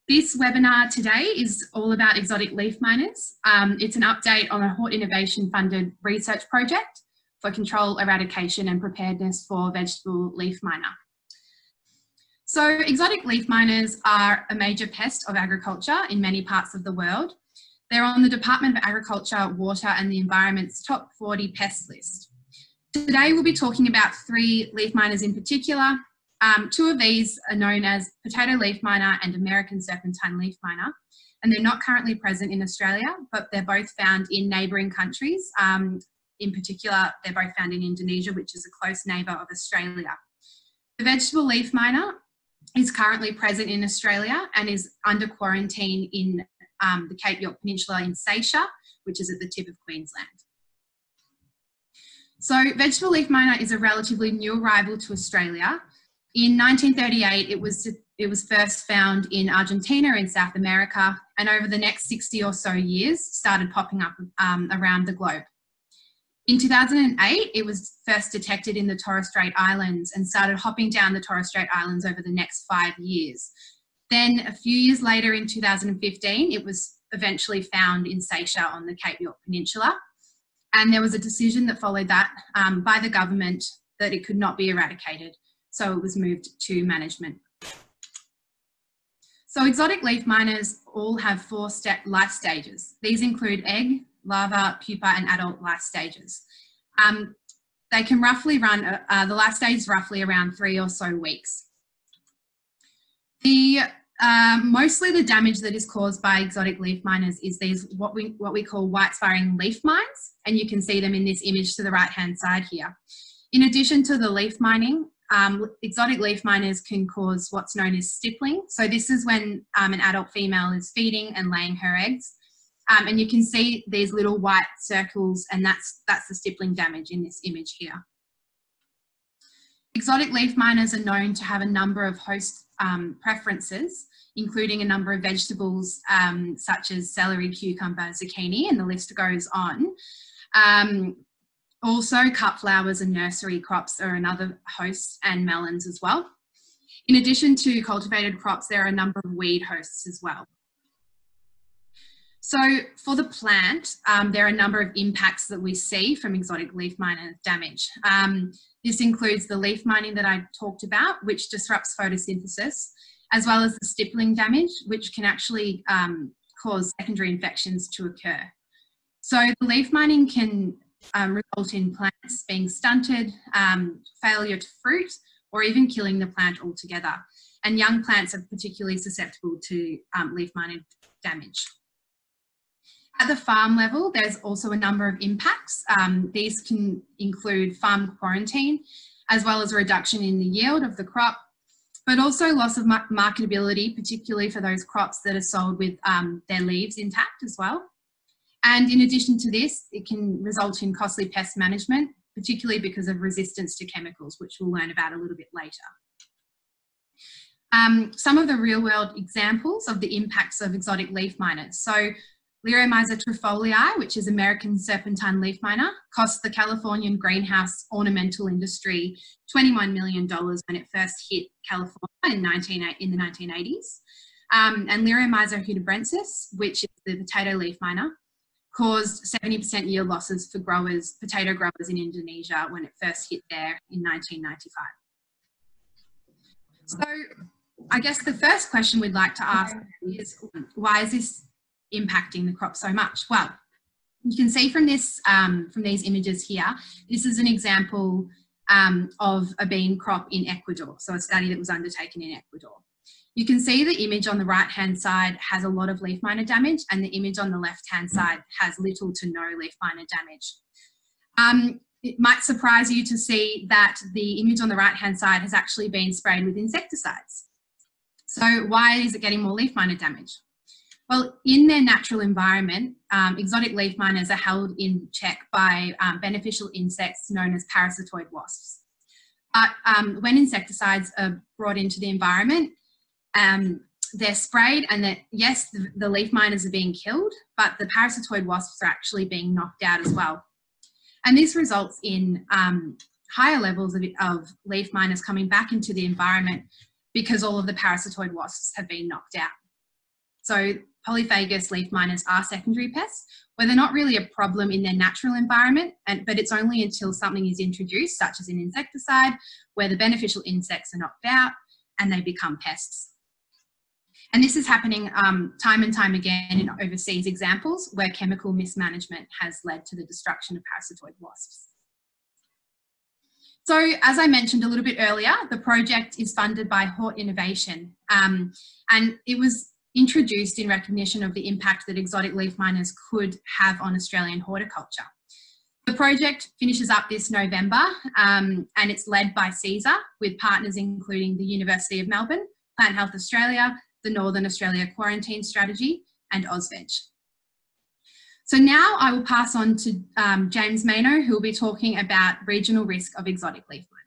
this webinar today is all about exotic leaf miners. It's an update on a Hort Innovation funded research project for control, eradication and preparedness for vegetable leaf miner. So exotic leaf miners are a major pest of agriculture in many parts of the world. They're on the Department of Agriculture, Water and the Environment's top 40 pest list. Today we'll be talking about 3 leaf miners in particular. 2 of these are known as potato leaf miner and American serpentine leaf miner, and they're not currently present in Australia, but they're both found in neighbouring countries. In particular, they're both found in Indonesia, which is a close neighbour of Australia. The vegetable leaf miner is currently present in Australia and is under quarantine in the Cape York Peninsula in Seychelles, which is at the tip of Queensland. So vegetable leaf miner is a relatively new arrival to Australia. In 1938, it was first found in Argentina in South America, and over the next 60 or so years started popping up around the globe. In 2008, it was first detected in the Torres Strait Islands and started hopping down the Torres Strait Islands over the next 5 years. Then a few years later in 2015, it was eventually found in Seychelles on the Cape York Peninsula. And there was a decision that followed that by the government that it could not be eradicated. So it was moved to management. So exotic leaf miners all have 4 life stages. These include egg, larva, pupa and adult life stages. They can roughly run, the life stage is roughly around 3 or so weeks. Mostly the damage that is caused by exotic leaf miners is these what we call white spiring leaf mines, and you can see them in this image to the right hand side here. In addition to the leaf mining, exotic leaf miners can cause what's known as stippling. So this is when an adult female is feeding and laying her eggs. And you can see these little white circles, and that's the stippling damage in this image here. Exotic leaf miners are known to have a number of host preferences, including a number of vegetables such as celery, cucumber, zucchini, and the list goes on. Also, cut flowers and nursery crops are another host, and melons as well. In addition to cultivated crops, there are a number of weed hosts as well. So for the plant, there are a number of impacts that we see from exotic leaf miner damage. This includes the leaf mining that I talked about, which disrupts photosynthesis, as well as the stippling damage, which can actually cause secondary infections to occur. So the leaf mining can result in plants being stunted, failure to fruit, or even killing the plant altogether. And young plants are particularly susceptible to leaf mining damage. At the farm level, there's also a number of impacts. These can include farm quarantine, as well as a reduction in the yield of the crop, but also loss of marketability, particularly for those crops that are sold with their leaves intact as well. And in addition to this, it can result in costly pest management, particularly because of resistance to chemicals, which we'll learn about a little bit later. Some of the real-world examples of the impacts of exotic leaf miners. So Liromyza trufolii, which is American serpentine leaf miner, cost the Californian greenhouse ornamental industry $21 million when it first hit California in the 1980s. And Liromyza hudibrensis, which is the potato leaf miner, caused 70% yield losses for potato growers in Indonesia when it first hit there in 1995. So I guess the first question we'd like to ask is, why is this impacting the crop so much? Well, you can see from this, from these images here, this is an example of a bean crop in Ecuador, so a study that was undertaken in Ecuador. You can see the image on the right-hand side has a lot of leaf miner damage, and the image on the left-hand side has little to no leaf miner damage. It might surprise you to see that the image on the right-hand side has actually been sprayed with insecticides. So why is it getting more leaf miner damage? Well, in their natural environment, exotic leaf miners are held in check by beneficial insects known as parasitoid wasps. But when insecticides are brought into the environment, they're sprayed, and yes, the leaf miners are being killed, but the parasitoid wasps are actually being knocked out as well. And this results in higher levels of leaf miners coming back into the environment, because all of the parasitoid wasps have been knocked out. So polyphagous leaf miners are secondary pests, where they're not really a problem in their natural environment, but it's only until something is introduced, such as an insecticide, where the beneficial insects are knocked out and they become pests. And this is happening time and time again in overseas examples where chemical mismanagement has led to the destruction of parasitoid wasps. So as I mentioned a little bit earlier, the project is funded by Hort Innovation, and it was introduced in recognition of the impact that exotic leaf miners could have on Australian horticulture. The project finishes up this November, and it's led by CESA with partners including the University of Melbourne, Plant Health Australia, the Northern Australia Quarantine Strategy and AusVeg. So now I will pass on to James Mayno, who will be talking about regional risk of exotic leaf miners.